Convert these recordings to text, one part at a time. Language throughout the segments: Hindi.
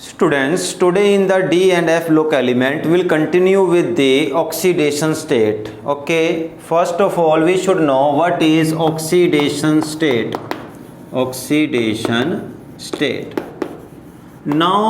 Students, today in the D and F look element will continue with the oxidation state. Okay, first of all we should know what is oxidation state. Oxidation state. Now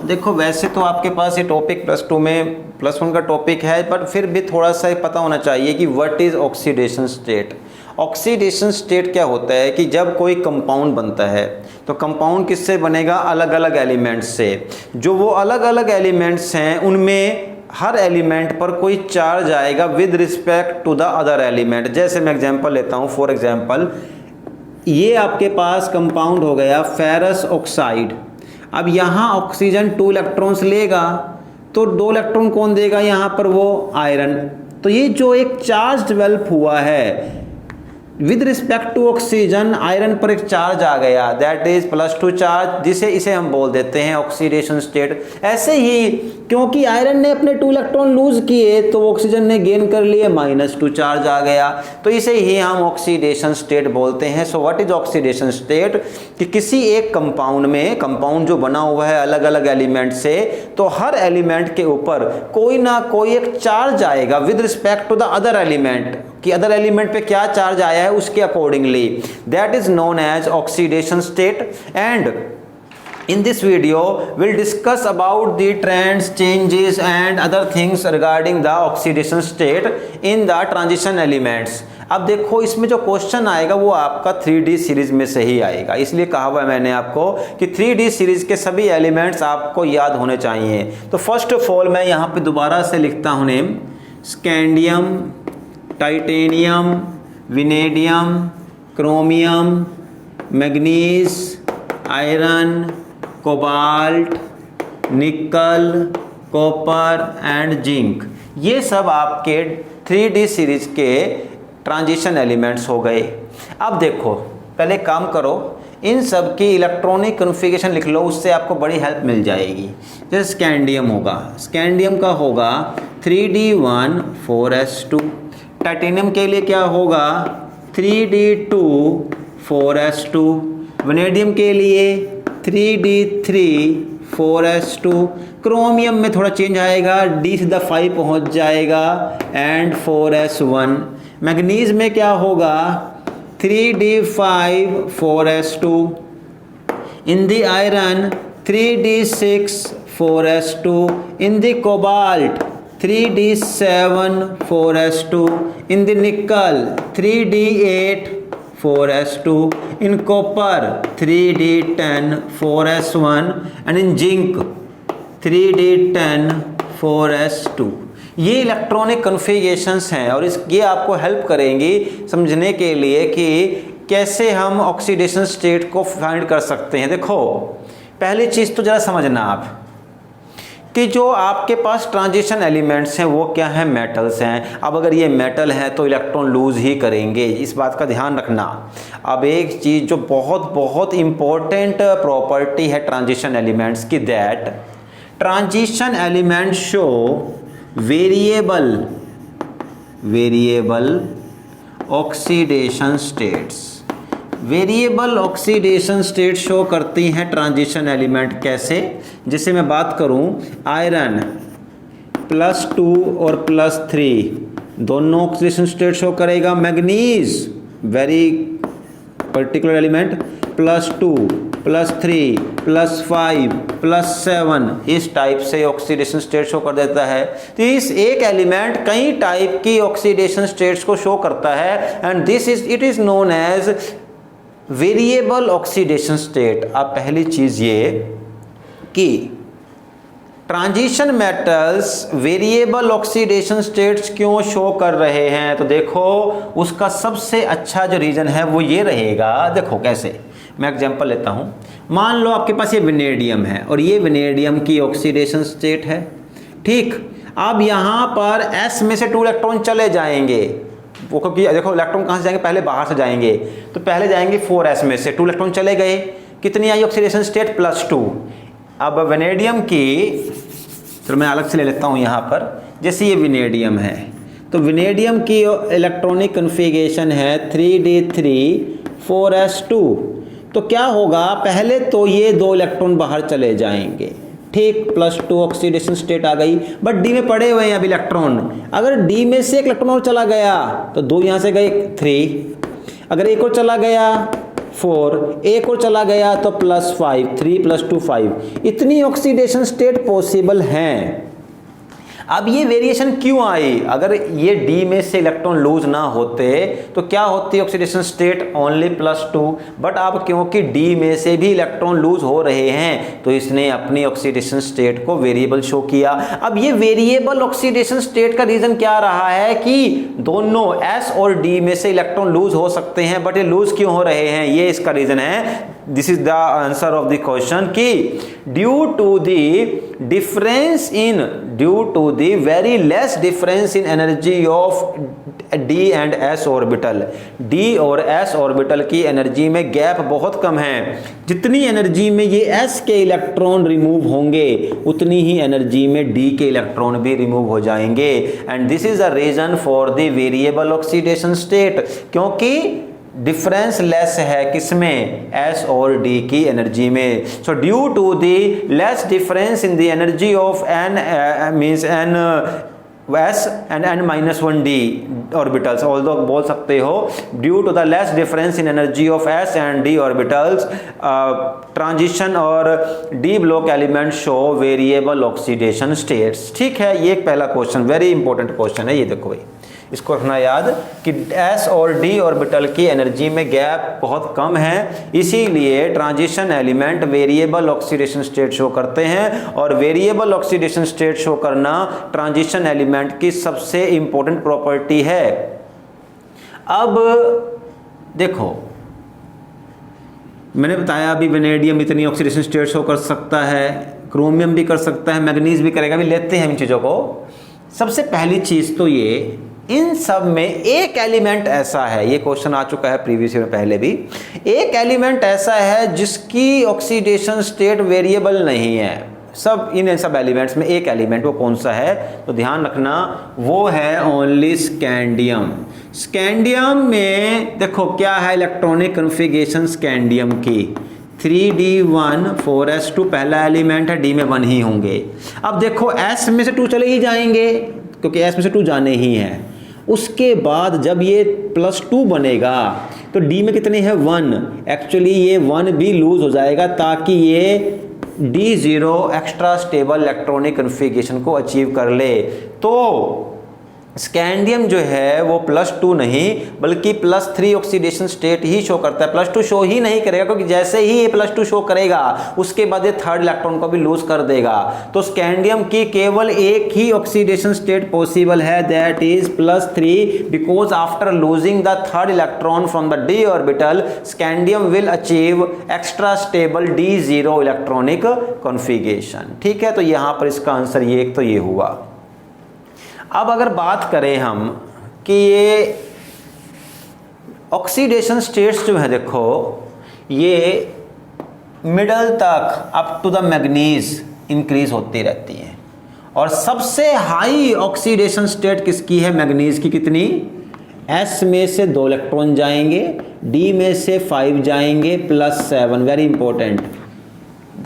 देखो वैसे तो आपके पास ये टॉपिक +2 में +1 का टॉपिक है, बट फिर भी थोड़ा सा पता होना चाहिए कि what is oxidation state. Oxidation state क्या होता है कि जब कोई कंपाउंड बनता है तो कंपाउंड किससे बनेगा? अलग अलग एलिमेंट्स से। जो वो अलग अलग एलिमेंट्स हैं उनमें हर एलिमेंट पर कोई चार्ज आएगा with respect to the other element. जैसे मैं एग्जांपल लेता हूँ, फॉर एग्जांपल ये आपके पास कंपाउंड हो गया फेरस ऑक्साइड। अब यहाँ ऑक्सीजन 2 इलेक्ट्रॉन्स लेगा तो 2 इलेक्ट्रॉन कौन देगा? यहाँ पर वो आयरन। तो ये जो एक चार्ज डेवलप हुआ है with respect to oxygen, iron पर एक चार्ज आ गया, दैट इज +2 चार्ज, इसे हम बोल देते हैं ऑक्सीडेशन स्टेट। ऐसे ही क्योंकि आयरन ने अपने 2 इलेक्ट्रॉन लूज किए तो ऑक्सीजन ने गेन कर लिए, -2 चार्ज आ गया, तो इसे ही हम ऑक्सीडेशन स्टेट बोलते हैं। So what is oxidation state? कि किसी एक कंपाउंड में, कंपाउंड जो बना हुआ है अलग अलग एलिमेंट से, तो हर एलिमेंट के ऊपर कोई ना कोई एक चार्ज आएगा with respect to the other element, कि अदर एलिमेंट पे क्या चार्ज आया है उसके accordingly, that is known as oxidation state. And in this video we'll discuss about the trends, changes and other things regarding the oxidation state in the transition elements। अब देखो इसमें जो क्वेश्चन आएगा वो आपका 3D सीरीज में से ही आएगा, इसलिए कहा हुआ है मैंने आपको कि 3D सीरीज के सभी एलिमेंट्स आपको याद होने चाहिए। तो फर्स्ट ऑफ ऑल मैं यहाँ पे दोबारा से लिखता हूँ name: scandium, titanium, vanadium, chromium, manganese, iron, cobalt, nickel, copper and zinc. ये सब आपके 3D सीरीज के ट्रांजिशन एलिमेंट्स हो गए। अब देखो पहले काम करो, इन सब की इलेक्ट्रॉनिक कॉन्फ़िगरेशन लिख लो, उससे आपको बड़ी हेल्प मिल जाएगी। जैसे स्कैंडियम होगा, स्कैंडियम का होगा 3D1 4s2। टाइटेनियम के लिए क्या होगा? 3D2 4s2। वनेडियम के लिए 3D3 4s2। क्रोमियम में थोड़ा चेंज आएगा, D5 पहुंच जाएगा एंड 4s1। मैग्नीज में क्या होगा? 3D5 4s2। In the iron 3D6 4s2। In the cobalt 3D7 4s2। in the nickel 3D8 4s2, in copper 3D10 4s1 and in zinc 3D10 4s2। ये इलेक्ट्रॉनिक कॉन्फ़िगरेशंस हैं और ये आपको हेल्प करेंगी समझने के लिए कि कैसे हम ऑक्सीडेशन स्टेट को फाइंड कर सकते हैं। देखो पहली चीज़ तो ज़रा समझना आप कि जो आपके पास ट्रांजिशन एलिमेंट्स हैं वो क्या हैं? मेटल्स हैं। अब अगर ये मेटल है तो इलेक्ट्रॉन लूज ही करेंगे, इस बात का ध्यान रखना। अब एक चीज़ जो बहुत बहुत इम्पोर्टेंट प्रॉपर्टी है ट्रांजिशन एलिमेंट्स की, that transition element show variable oxidation states. Variable oxidation state show करती हैं ट्रांजिशन एलिमेंट। कैसे? जैसे मैं बात करूं, आयरन +2 और +3 दोनों ऑक्सीडेशन स्टेट शो करेगा। मैग्नीज वेरी पर्टिकुलर एलिमेंट +2 +3 +5 +7 इस टाइप से ऑक्सीडेशन स्टेट शो कर देता है। तो इस एक एलिमेंट कई टाइप की ऑक्सीडेशन स्टेट्स को शो करता है and it is known as variable oxidation state. अब पहली चीज़ ये कि transition metals variable oxidation states क्यों शो कर रहे हैं, तो देखो उसका सबसे अच्छा जो रीज़न है वो ये रहेगा। देखो कैसे, मैं एग्जांपल लेता हूँ। मान लो आपके पास ये विनेडियम है और ये विनेडियम की ऑक्सीडेशन स्टेट है, ठीक। अब यहाँ पर S में से 2 इलेक्ट्रॉन चले जाएंगे, वो क्योंकि देखो इलेक्ट्रॉन कहाँ से जाएंगे? पहले बाहर से जाएंगे, तो पहले जाएंगे 4s में से 2 इलेक्ट्रॉन चले गए, कितनी आई ऑक्सीडेशन स्टेट? +2। अब वेनेडियम की, चलो मैं अलग से ले लेता हूँ यहाँ पर, जैसे ये विनेडियम है तो विनेडियम की इलेक्ट्रॉनिक कॉन्फ़िगरेशन है 3D3 4s2। तो क्या होगा, पहले तो ये 2 इलेक्ट्रॉन बाहर चले जाएंगे, ठीक, +2 ऑक्सीडेशन स्टेट आ गई। बट डी में पड़े हुए हैं अभी इलेक्ट्रॉन, अगर डी में से एक इलेक्ट्रॉन और चला गया तो 2 यहाँ से गए 3, अगर एक और चला गया 4, एक और चला गया तो +5, 3 + 2 5, इतनी ऑक्सीडेशन स्टेट पॉसिबल हैं। अब ये वेरिएशन क्यों आई? अगर ये डी में से इलेक्ट्रॉन लूज ना होते तो क्या होती ऑक्सीडेशन स्टेट? ओनली +2। बट अब क्योंकि डी में से भी इलेक्ट्रॉन लूज हो रहे हैं तो इसने अपनी ऑक्सीडेशन स्टेट को वेरिएबल शो किया। अब ये वेरिएबल ऑक्सीडेशन स्टेट का रीजन क्या रहा है कि दोनों एस और डी में से इलेक्ट्रॉन लूज हो सकते हैं, बट ये लूज क्यों हो रहे हैं? ये इसका रीजन है। This is the answer of the question कि due to the very less difference in energy of D and S orbital, D और एस ऑर्बिटल की एनर्जी में गैप बहुत कम है। जितनी एनर्जी में ये एस के इलेक्ट्रॉन रिमूव होंगे उतनी ही एनर्जी में डी के इलेक्ट्रॉन भी रिमूव हो जाएंगे। And this is the reason for the variable oxidation state, क्योंकि डिफरेंस लेस है किसमें? एस और डी की एनर्जी में। So due to the less difference in the energy of n means n s and n-1d orbitals, although बोल सकते हो due to the less difference in energy of s and d orbitals, transition और D block element show variable oxidation states. ठीक है, ये एक पहला क्वेश्चन वेरी इंपॉर्टेंट क्वेश्चन है। ये देखो भाई, इसको रखना याद कि एस और डी ऑर्बिटल की एनर्जी में गैप बहुत कम है, इसीलिए transition element variable oxidation state show करते हैं। और वेरिएबल ऑक्सीडेशन स्टेट शो करना ट्रांजिशन एलिमेंट की सबसे इंपॉर्टेंट प्रॉपर्टी है। अब देखो, मैंने बताया अभी वेनेडियम इतनी ऑक्सीडेशन स्टेट शो कर सकता है, क्रोमियम भी कर सकता है, मैग्नीज भी करेगा। अभी लेते हैं इन चीज़ों को। सबसे पहली चीज़ तो ये, इन सब में एक एलिमेंट ऐसा है, ये क्वेश्चन आ चुका है प्रीवियस ईयर में पहले भी, एक एलिमेंट ऐसा है जिसकी ऑक्सीडेशन स्टेट वेरिएबल नहीं है। सब इन सब एलिमेंट्स में एक एलिमेंट, वो कौन सा है? तो ध्यान रखना, वो है ओनली स्कैंडियम। स्कैंडियम में देखो क्या है इलेक्ट्रॉनिक कन्फिगरेशन स्कैंडियम की, 3d1 4s2 पहला एलिमेंट है, डी में 1 ही होंगे। अब देखो s में से 2 चले ही जाएंगे क्योंकि s में से 2 जाने ही हैं। उसके बाद जब ये +2 बनेगा तो डी में कितने हैं? 1। एक्चुअली ये 1 भी लूज हो जाएगा ताकि ये D0 extra stable electronic configuration को अचीव कर ले। तो स्कैंडियम जो है वो +2 नहीं बल्कि +3 ऑक्सीडेशन स्टेट ही शो करता है। +2 शो ही नहीं करेगा क्योंकि जैसे ही ये +2 शो करेगा उसके बाद ये थर्ड इलेक्ट्रॉन को भी लूज कर देगा। तो स्कैंडियम की केवल एक ही ऑक्सीडेशन स्टेट पॉसिबल है, that is +3, because after losing the third electron from the d orbital scandium will achieve extra stable D0 electronic configuration. ठीक है, तो यहां पर इसका आंसर ये एक तो ये हुआ। अब अगर बात करें हम कि ये ऑक्सीडेशन स्टेट्स जो है, देखो ये मिडल तक up to the manganese increase होती रहती हैं और सबसे हाई ऑक्सीडेशन स्टेट किसकी है? मैग्नीज की। कितनी? S में से 2 इलेक्ट्रॉन जाएंगे, D में से 5 जाएंगे, +7। Very important,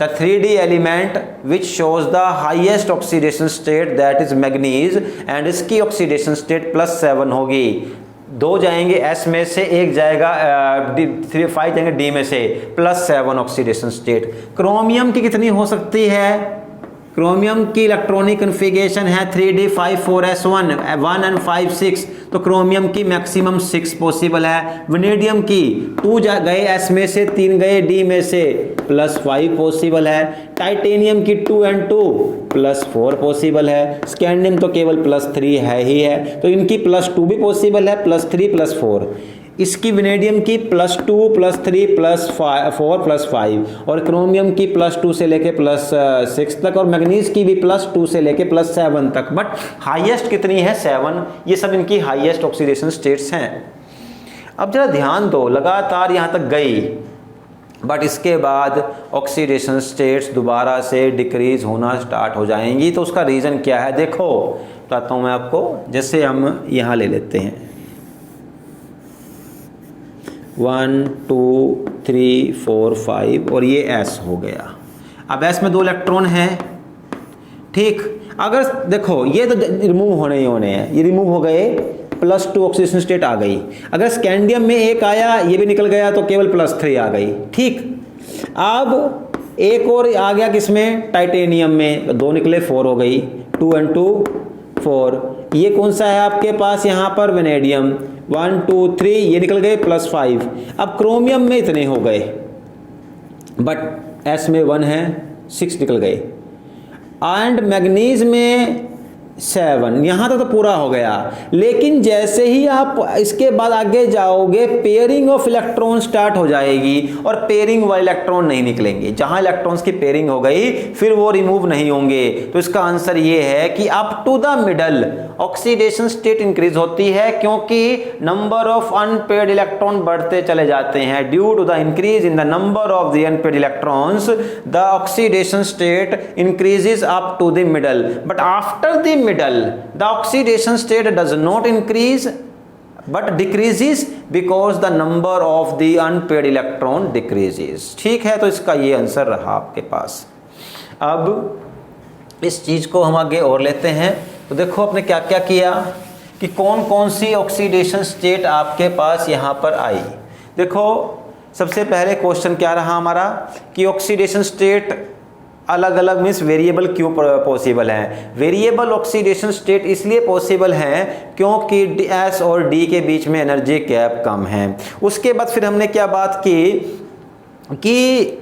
the 3d element which shows the highest oxidation state that is manganese and इसकी oxidation state +7 होगी। 2 जाएंगे S में से, 1 जाएगा 5 जाएंगे D में से, +7 ऑक्सीडेशन स्टेट। क्रोमियम की कितनी हो सकती है? क्रोमियम की इलेक्ट्रॉनिक कन्फिगरेशन है 3d5 4s1 1 and 5 6, तो क्रोमियम की मैक्सिमम 6 पॉसिबल है। वेनेडियम की 2 गए S में से, 3 गए D में से, +5 पॉसिबल है। टाइटेनियम की 2 and 2 +4 पॉसिबल है। स्कैंडियम तो केवल +3 है ही है, तो इनकी +2 भी पॉसिबल है, +3 +4। इसकी वेनेडियम की +2 +3 +4 +5 और क्रोमियम की +2 से लेके +6 तक और मैग्नीज की भी +2 से लेके +7 तक। बट हाईएस्ट कितनी है? 7। ये सब इनकी हाईएस्ट ऑक्सीडेशन स्टेट्स हैं। अब जरा ध्यान दो, लगातार यहाँ तक गई बट इसके बाद ऑक्सीडेशन स्टेट्स दोबारा से डिक्रीज होना स्टार्ट हो जाएंगी। तो उसका रीज़न क्या है? देखो बताता हूँ मैं आपको। जैसे हम यहाँ ले लेते हैं 1 2 3 4 5 और ये S हो गया। अब S में 2 इलेक्ट्रॉन हैं, ठीक। अगर देखो ये तो रिमूव होने ही होने हैं, ये रिमूव हो गए, +2 ऑक्सीडेशन स्टेट आ गई। अगर स्कैंडियम में 1 आया, ये भी निकल गया, तो केवल +3 आ गई। ठीक, अब एक और आ गया किसमें, टाइटेनियम में, 2 निकले 4 हो गई, 2 and 2 4। ये कौन सा है आपके पास यहाँ पर, वेनेडियम, 1 2 3, ये निकल गए +5। अब क्रोमियम में इतने हो गए, बट एस में 1 है, 6 निकल गए। एंड मैग्नीज में 7, यहाँ तक तो पूरा हो गया। लेकिन जैसे ही आप इसके बाद आगे जाओगे, पेयरिंग ऑफ इलेक्ट्रॉन स्टार्ट हो जाएगी, और पेयरिंग वाले इलेक्ट्रॉन नहीं निकलेंगे। जहां इलेक्ट्रॉन्स की पेयरिंग हो गई फिर वो रिमूव नहीं होंगे। तो इसका आंसर ये है कि up to the middle oxidation state increase होती है, क्योंकि नंबर ऑफ अनपेयर्ड इलेक्ट्रॉन बढ़ते चले जाते हैं। Due to the increase in the number of the unpaired electrons, the oxidation state increases up to the middle, but after the middle the oxidation state does not increase but decreases because the number of the unpaired electron decreases। ठीक है, तो इसका ये आंसर रहा आपके पास। अब इस चीज को हम आगे और लेते हैं। तो देखो आपने क्या क्या किया कि कौन कौन सी ऑक्सीडेशन स्टेट आपके पास यहां पर आई। देखो सबसे पहले क्वेश्चन क्या रहा हमारा कि ऑक्सीडेशन स्टेट अलग अलग मीन्स वेरिएबल क्यों पॉसिबल है। वेरिएबल ऑक्सीडेशन स्टेट इसलिए पॉसिबल है क्योंकि एस और डी के बीच में एनर्जी गैप कम है। उसके बाद फिर हमने क्या बात की कि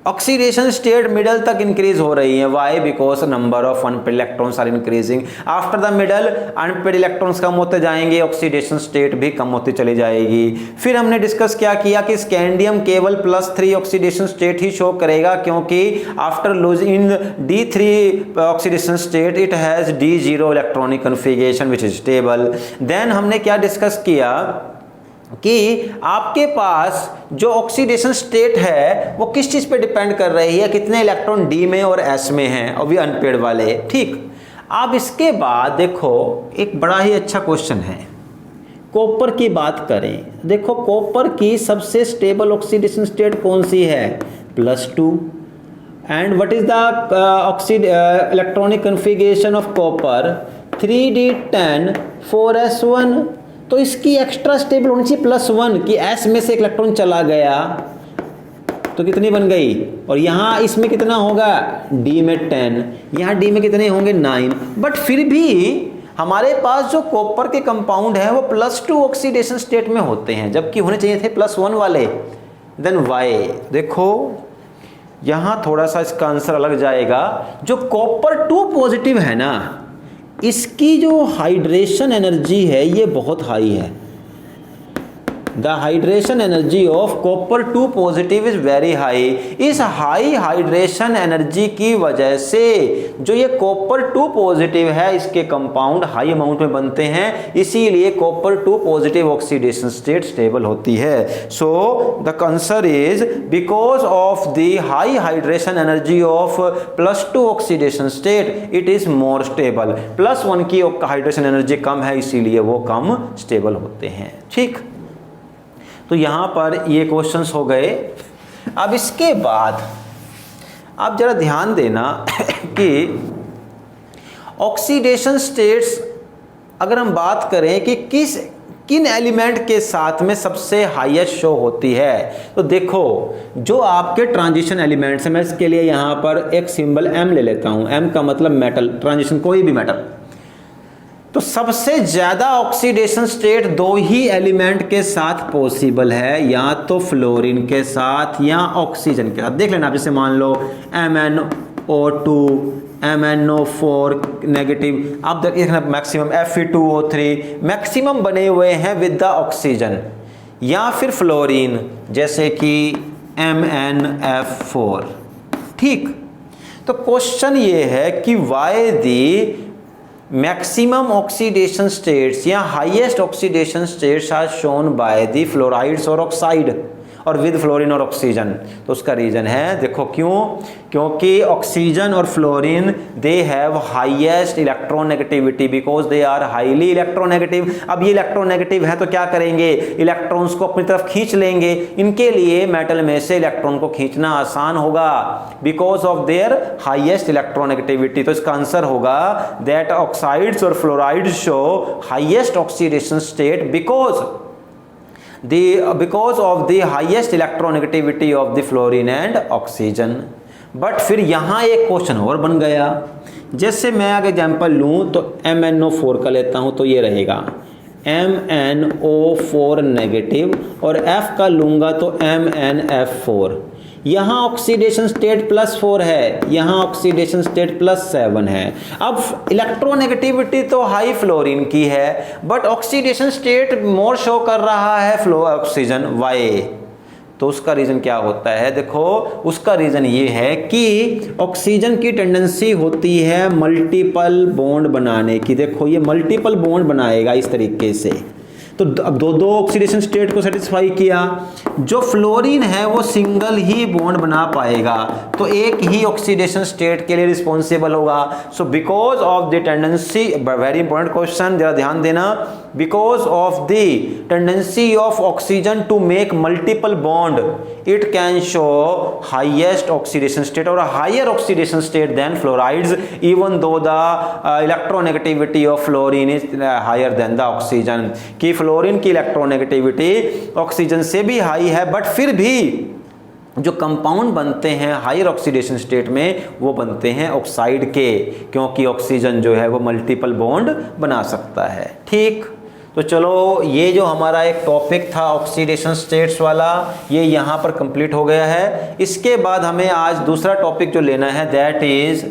ऑक्सीडेशन स्टेट मिडल तक इंक्रीज हो रही है। Why, because number of unpaired electrons are increasing. After the middle unpaired electrons कम होते जाएंगे, ऑक्सीडेशन स्टेट भी कम होती चली जाएगी। फिर हमने डिस्कस क्या किया कि स्कैंडियम केवल +3 ऑक्सीडेशन स्टेट ही शो करेगा, क्योंकि after losing D3 oxidation state it has D0 electronic configuration which is stable. Then हमने क्या डिस्कस किया कि आपके पास जो ऑक्सीडेशन स्टेट है वो किस चीज पे डिपेंड कर रही है, कितने इलेक्ट्रॉन डी में और एस में हैं, और भी अनपेयर्ड वाले। ठीक, अब इसके बाद देखो एक बड़ा ही अच्छा क्वेश्चन है, कॉपर की बात करें। देखो कॉपर की सबसे स्टेबल ऑक्सीडेशन स्टेट कौन सी है, +2। And what is the electronic configuration of copper, 3d10 4s1। तो इसकी एक्स्ट्रा स्टेबल होनी चाहिए +1 कि s में से एक इलेक्ट्रॉन चला गया तो कितनी बन गई, और यहाँ इसमें कितना होगा, d में 10, यहाँ d में कितने होंगे 9। बट फिर भी हमारे पास जो कॉपर के कंपाउंड है वो +2 ऑक्सीडेशन स्टेट में होते हैं, जबकि होने चाहिए थे +1 वाले। देन वाई, देखो यहाँ थोड़ा सा इसका आंसर अलग जाएगा। जो कॉपर 2 पॉजिटिव है ना, इसकी जो हाइड्रेशन एनर्जी है ये बहुत हाई है। The hydration energy of copper 2 positive is very high. इस हाई हाइड्रेशन एनर्जी की वजह से जो ये कॉपर 2 पॉजिटिव है इसके कंपाउंड हाई अमाउंट में बनते हैं, इसीलिए copper 2 positive oxidation state stable होती है। So the answer is because of the high hydration energy of +2 oxidation state it is more stable. +1 की हाइड्रेशन एनर्जी कम है, इसीलिए वो कम स्टेबल होते हैं। ठीक, तो यहां पर ये क्वेश्चंस हो गए। अब इसके बाद आप जरा ध्यान देना कि ऑक्सीडेशन स्टेट्स अगर हम बात करें कि किन एलिमेंट के साथ में सबसे हाईएस्ट शो होती है, तो देखो जो आपके ट्रांजिशन एलिमेंट्स हैं, मैं इसके लिए यहां पर एक सिंबल M ले लेता हूं। M का मतलब मेटल, ट्रांजिशन कोई भी मेटल। तो सबसे ज्यादा ऑक्सीडेशन स्टेट 2 ही एलिमेंट के साथ पॉसिबल है, या तो फ्लोरीन के साथ या ऑक्सीजन के साथ। देख लेना, जैसे मान लो MnO2 MnO4 नेगेटिव, आप देखना मैक्सिमम Fe2O3 मैक्सिमम बने हुए हैं विद द ऑक्सीजन, या फिर फ्लोरीन जैसे कि MnF4। ठीक, तो क्वेश्चन ये है कि वाई दी maximum oxidation states या highest oxidation states are shown by the fluorides or oxide, और विद फ्लोरीन और ऑक्सीजन। तो उसका रीजन है, देखो क्यों, क्योंकि ऑक्सीजन और fluorine they have highest electronegativity because they are highly electronegative. अब ये इलेक्ट्रोनेगेटिव है तो क्या करेंगे, इलेक्ट्रॉन्स को अपनी तरफ खींच लेंगे। इनके लिए मेटल में से इलेक्ट्रॉन को खींचना आसान होगा because of their highest electronegativity. तो इसका आंसर होगा दैट ऑक्साइड्स और fluorides show highest oxidation state because of the highest electronegativity of the fluorine and oxygen। But फिर यहाँ एक क्वेश्चन और बन गया। जैसे मैं अगर एग्जाम्पल लूँ तो MnO4 का लेता हूँ तो ये रहेगा MnO4 नेगेटिव, और F का लूँगा तो MnF4। यहाँ ऑक्सीडेशन स्टेट +4 है, यहाँ ऑक्सीडेशन स्टेट +7 है। अब इलेक्ट्रोनेगेटिविटी तो हाई फ्लोरीन की है but oxidation state more show कर रहा है ऑक्सीजन, वाई। तो उसका रीजन क्या होता है, देखो उसका रीजन ये है कि ऑक्सीजन की टेंडेंसी होती है मल्टीपल बॉन्ड बनाने की। देखो ये मल्टीपल बॉन्ड बनाएगा इस तरीके से। तो अब दो ऑक्सीडेशन स्टेट को सेटिस्फाई किया। जो फ्लोरीन है वो सिंगल ही बॉन्ड बना पाएगा, तो एक ही ऑक्सीडेशन स्टेट के लिए रिस्पॉन्सिबल होगा। So because of the tendency, very important question, जरा ध्यान देना, because of the tendency of oxygen to make multiple bond it can show highest oxidation state और higher oxidation state than fluorides even though the electronegativity of fluorine is higher than the oxygen. कि फ्लोरीन की इलेक्ट्रोनेगेटिविटी ऑक्सीजन से भी हाई है बट फिर भी जो कंपाउंड बनते हैं हायर ऑक्सीडेशन स्टेट में वो बनते हैं ऑक्साइड के, क्योंकि ऑक्सीजन जो है वो मल्टीपल बॉन्ड बना सकता है। ठीक, तो चलो ये जो हमारा एक टॉपिक था ऑक्सीडेशन स्टेट्स वाला, ये यहाँ पर कंप्लीट हो गया है। इसके बाद हमें आज दूसरा टॉपिक जो लेना है दैट इज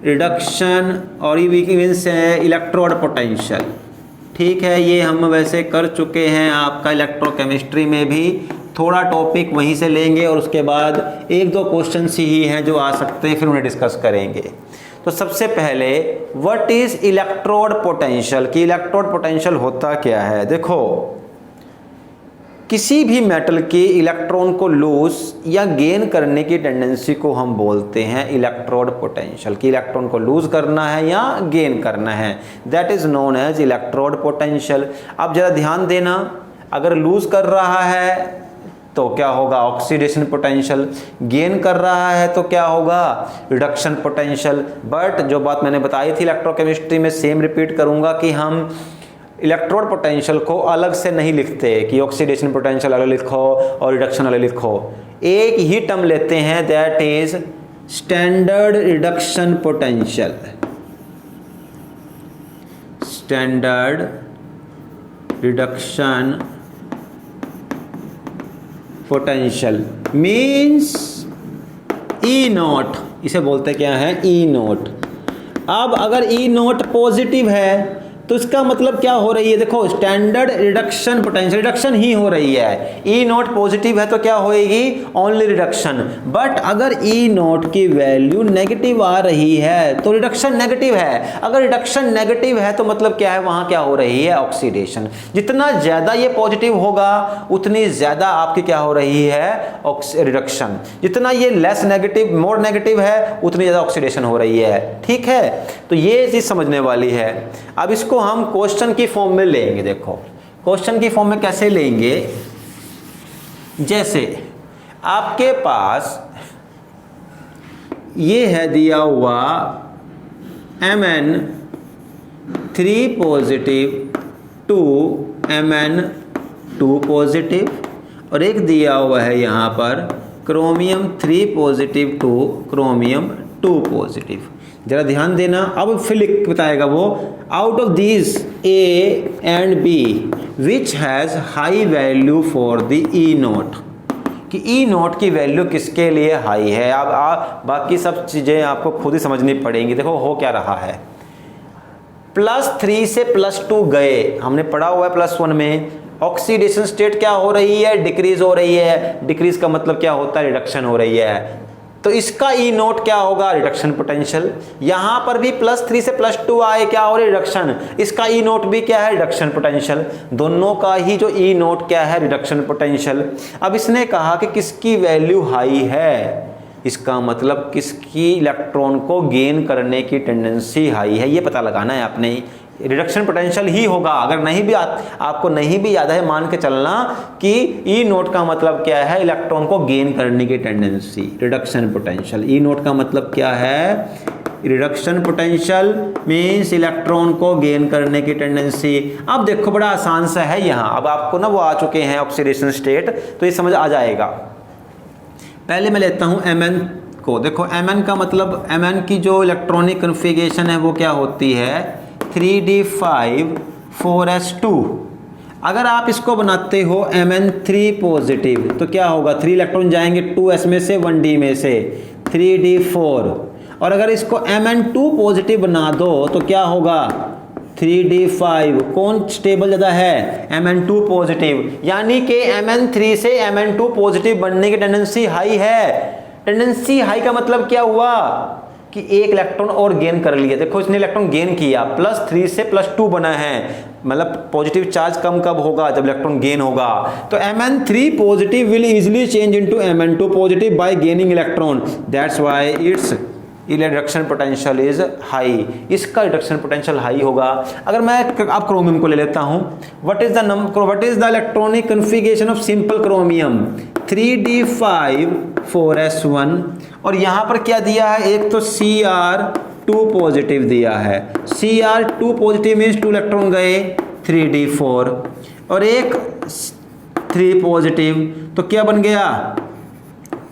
रिडक्शन और इलेक्ट्रोड पोटेंशियल। ठीक है, ये हम वैसे कर चुके हैं आपका इलेक्ट्रोकेमिस्ट्री में भी, थोड़ा टॉपिक वहीं से लेंगे और उसके बाद एक दो क्वेश्चन ही हैं जो आ सकते हैं, फिर उन्हें डिस्कस करेंगे। तो सबसे पहले व्हाट इज इलेक्ट्रोड पोटेंशियल, कि इलेक्ट्रोड पोटेंशियल होता क्या है। देखो किसी भी मेटल के इलेक्ट्रॉन को लूज या गेन करने की टेंडेंसी को हम बोलते हैं इलेक्ट्रोड पोटेंशियल, कि इलेक्ट्रॉन को लूज करना है या गेन करना है, that is known as electrode potential. अब जरा ध्यान देना, अगर लूज कर रहा है तो क्या होगा, ऑक्सीडेशन पोटेंशियल, गेन कर रहा है तो क्या होगा, रिडक्शन पोटेंशियल। बट जो बात मैंने बताई थी इलेक्ट्रोकेमिस्ट्री में सेम रिपीट करूंगा कि हम इलेक्ट्रोड पोटेंशियल को अलग से नहीं लिखते कि ऑक्सीडेशन पोटेंशियल अलग लिखो और रिडक्शन अलग लिखो, एक ही टर्म लेते हैं that is standard reduction potential. Standard reduction potential means E not, इसे बोलते क्या है, ई नॉट। अब अगर ई नॉट पॉजिटिव है तो इसका मतलब क्या हो रही है, देखो स्टैंडर्ड रिडक्शन पोटेंशियल, रिडक्शन ही हो रही है। ई नॉट पॉजिटिव है तो क्या होएगी, ओनली रिडक्शन। बट अगर ई नॉट की वैल्यू नेगेटिव आ रही है तो रिडक्शन नेगेटिव है। अगर रिडक्शन नेगेटिव है तो मतलब क्या है, वहां क्या हो रही है, ऑक्सीडेशन। जितना ज्यादा ये पॉजिटिव होगा उतनी ज्यादा आपकी क्या हो रही है, रिडक्शन। जितना ये लेस नेगेटिव, मोर नेगेटिव है, उतनी ज्यादा ऑक्सीडेशन हो रही है। ठीक है, तो ये चीज समझने वाली है। अब इसको हम क्वेश्चन की फॉर्म में लेंगे। देखो क्वेश्चन की फॉर्म में कैसे लेंगे, जैसे आपके पास ये है दिया हुआ Mn3 पॉजिटिव 2 Mn2 पॉजिटिव, और एक दिया हुआ है यहाँ पर क्रोमियम 3 पॉजिटिव 2 क्रोमियम 2 पॉजिटिव। जरा ध्यान देना, अब फिर बताएगा वो out of these A and B which has high value for the E naught, कि ई नोट की वैल्यू किसके लिए हाई है। अब बाकी सब चीजें आपको खुद ही समझनी पड़ेंगी। देखो हो क्या रहा है, +3 से +2 गए, हमने पढ़ा हुआ है +1 में, ऑक्सीडेशन स्टेट क्या हो रही है, डिक्रीज हो रही है। डिक्रीज का मतलब क्या होता है, रिडक्शन हो रही है। तो इसका ई नोट क्या होगा, रिडक्शन पोटेंशियल। यहां पर भी +3 से +2 आए, क्या हो रहा है, रिडक्शन। इसका ई नोट भी क्या है, रिडक्शन पोटेंशियल। दोनों का ही जो ई नोट क्या है, रिडक्शन पोटेंशियल। अब इसने कहा कि किसकी वैल्यू हाई है, इसका मतलब किसकी इलेक्ट्रॉन को गेन करने की टेंडेंसी हाई है, ये पता लगाना है आपने। रिडक्शन पोटेंशियल ही होगा। अगर नहीं भी आपको नहीं भी याद है, मान के चलना कि ई नोट का मतलब क्या है, इलेक्ट्रॉन को गेन करने की टेंडेंसी, रिडक्शन पोटेंशियल। ई नोट का मतलब क्या है, रिडक्शन पोटेंशियल मीन्स इलेक्ट्रॉन को गेन करने की टेंडेंसी। अब देखो बड़ा आसान सा है यहाँ, अब आपको ना वो आ चुके हैं ऑक्सीडेशन स्टेट, तो ये समझ आ जाएगा। पहले मैं लेता हूँ Mn को। देखो Mn का मतलब, Mn की जो इलेक्ट्रॉनिक कन्फिगरेशन है वो क्या होती है, 3d5 4s2। अगर आप इसको बनाते हो Mn3 पॉजिटिव तो क्या होगा, 3 इलेक्ट्रॉन जाएंगे 2s में से 1d में से, 3d4। और अगर इसको Mn2 पॉजिटिव बना दो तो क्या होगा, 3d5। कौन स्टेबल ज़्यादा है, Mn2 पॉजिटिव। यानी कि Mn3 से Mn2 पॉजिटिव बनने की टेंडेंसी हाई है। टेंडेंसी हाई का मतलब क्या हुआ कि एक इलेक्ट्रॉन और गेन कर लिया। देखो इसने इलेक्ट्रॉन गेन किया, +3 से +2 बना है, मतलब पॉजिटिव चार्ज कम कब होगा, जब इलेक्ट्रॉन गेन होगा। तो Mn3 positive will easily change into Mn2 positive bye gaining electron, that's why it's reduction potential is high. इसका रिडक्शन पोटेंशियल हाई होगा। अगर मैं अब क्रोमियम को ले लेता हूं, what is the electronic configuration of simple chromium, 3d5 4s1। और यहां पर क्या दिया है, एक तो Cr2 पॉजिटिव दिया है, Cr2 पॉजिटिव मीन्स 2 इलेक्ट्रॉन गए 3d4, और एक 3 पॉजिटिव, तो क्या बन गया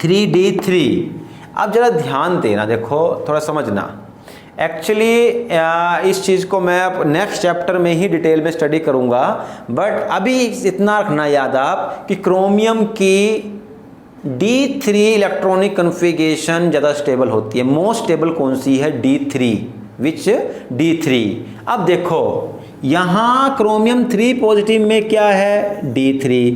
3d3। अब जरा ध्यान देना, देखो थोड़ा समझना। एक्चुअली इस चीज़ को मैं नेक्स्ट चैप्टर में ही डिटेल में स्टडी करूंगा, बट अभी इतना रखना याद आप कि क्रोमियम की D3 इलेक्ट्रॉनिक कन्फिगरेशन ज़्यादा स्टेबल होती है। मोस्ट स्टेबल कौन सी है, D3, विच D3। अब देखो यहाँ क्रोमियम 3 पॉजिटिव में क्या है, D3।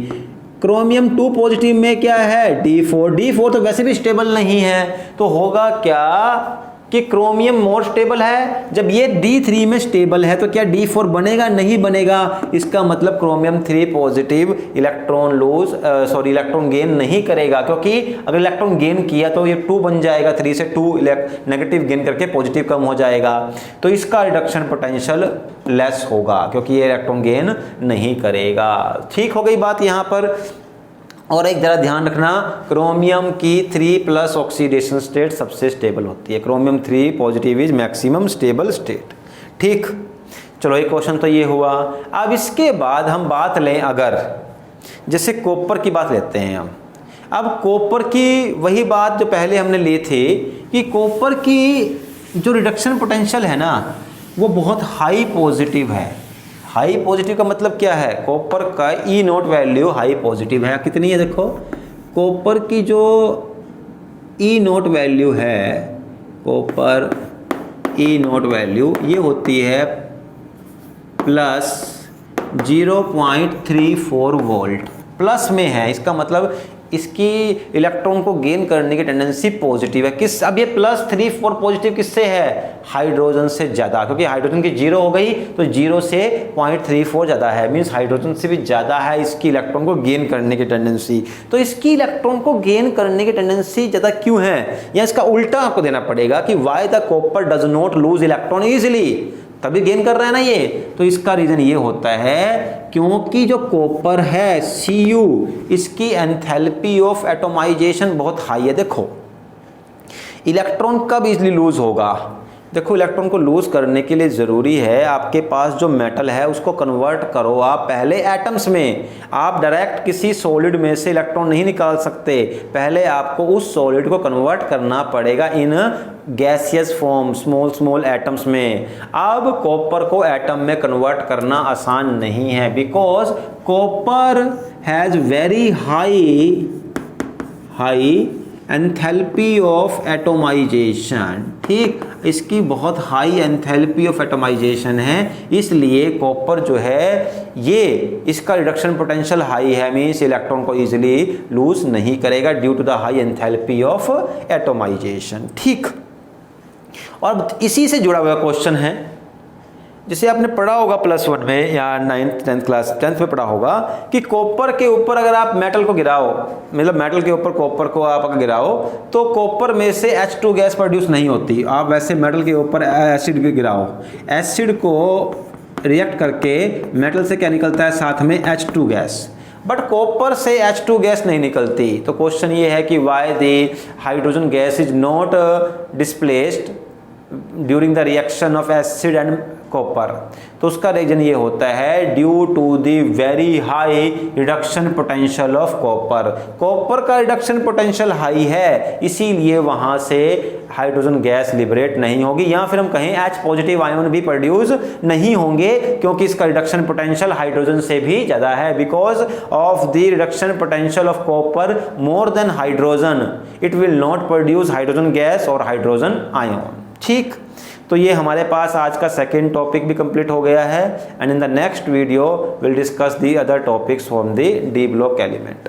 क्रोमियम 2 पॉजिटिव में क्या है, D4 तो वैसे भी स्टेबल नहीं है, तो होगा क्या कि क्रोमियम मोर स्टेबल है। जब ये D3 में स्टेबल है तो क्या D4 बनेगा, नहीं बनेगा। इसका मतलब क्रोमियम 3 पॉजिटिव इलेक्ट्रॉन गेन नहीं करेगा, क्योंकि अगर इलेक्ट्रॉन गेन किया तो ये 2 बन जाएगा, 3 से 2 नेगेटिव गेन करके पॉजिटिव कम हो जाएगा, तो इसका रिडक्शन पोटेंशियल लेस होगा, क्योंकि ये इलेक्ट्रॉन गेन नहीं करेगा। ठीक हो गई बात यहाँ पर। और एक जरा ध्यान रखना, क्रोमियम की 3+ ऑक्सीडेशन स्टेट सबसे स्टेबल होती है। Chromium 3 positive is maximum stable state. ठीक, चलो एक क्वेश्चन तो ये हुआ। अब इसके बाद हम बात लें, अगर जैसे कॉपर की बात लेते हैं हम। अब कॉपर की वही बात जो पहले हमने ली थी कि कॉपर की जो रिडक्शन पोटेंशियल है ना, वो बहुत हाई पॉजिटिव है। हाई पॉजिटिव का मतलब क्या है, कॉपर का ई नोट वैल्यू हाई पॉजिटिव है। कितनी है, देखो कॉपर की जो ई नोट वैल्यू है, कॉपर ई नोट वैल्यू ये होती है +0.34 वोल्ट, प्लस में है। इसका मतलब इसकी इलेक्ट्रॉन को गेन करने की टेंडेंसी पॉजिटिव है। किस, अब ये +34 पॉजिटिव किससे है, हाइड्रोजन से ज़्यादा, क्योंकि हाइड्रोजन की 0 हो गई तो 0 से 0.34 ज़्यादा है, मीन्स हाइड्रोजन से भी ज़्यादा है इसकी इलेक्ट्रॉन को गेन करने की टेंडेंसी। तो इसकी इलेक्ट्रॉन को गेन करने की टेंडेंसी ज़्यादा क्यों है, या इसका उल्टा आपको देना पड़ेगा कि why the copper does not lose electron easily, तभी गेन कर रहा है ना ये। तो इसका रीजन ये होता है क्योंकि जो कॉपर है Cu, इसकी एंथैल्पी ऑफ एटोमाइजेशन बहुत हाई है। देखो इलेक्ट्रॉन कब इजीली लूज होगा, देखो इलेक्ट्रॉन को लूज करने के लिए ज़रूरी है आपके पास जो मेटल है उसको कन्वर्ट करो आप पहले एटम्स में। आप डायरेक्ट किसी सॉलिड में से इलेक्ट्रॉन नहीं निकाल सकते, पहले आपको उस सॉलिड को कन्वर्ट करना पड़ेगा in gaseous form, small atoms में। अब कॉपर को एटम में कन्वर्ट करना आसान नहीं है, because copper has very high enthalpy of atomisation, ठीक, इसकी बहुत हाई एंथैल्पी ऑफ एटोमाइजेशन है, इसलिए कॉपर जो है ये इसका रिडक्शन पोटेंशियल हाई है, मीन्स इलेक्ट्रॉन को इजीली लूज नहीं करेगा due to the high enthalpy of atomisation, ठीक। और इसी से जुड़ा हुआ क्वेश्चन है, जिसे आपने पढ़ा होगा +1 में या 9th 10th क्लास 10th में पढ़ा होगा कि कॉपर के ऊपर अगर आप मेटल को गिराओ, मतलब मेटल के ऊपर कॉपर को आप अगर गिराओ तो कॉपर में से H2 गैस प्रोड्यूस नहीं होती। आप वैसे मेटल के ऊपर एसिड भी गिराओ, एसिड को रिएक्ट करके मेटल से क्या निकलता है, साथ में H2 गैस, बट कॉपर से H2 गैस नहीं निकलती। तो क्वेश्चन ये है कि why the hydrogen gas is not displaced during the reaction of acid and copper. तो उसका रीजन ये होता है due to the very high reduction potential of copper. Copper का रिडक्शन पोटेंशियल हाई है, इसीलिए वहां से हाइड्रोजन गैस लिबरेट नहीं होगी, या फिर हम कहें H पॉजिटिव आयन भी प्रोड्यूस नहीं होंगे, क्योंकि इसका रिडक्शन पोटेंशियल हाइड्रोजन से भी ज्यादा है। Because of the reduction potential of copper more than hydrogen, it will not produce hydrogen gas और हाइड्रोजन आयन, ठीक। तो ये हमारे पास आज का सेकेंड टॉपिक भी कंप्लीट हो गया है, and in the next video will discuss the other topics from the D block element.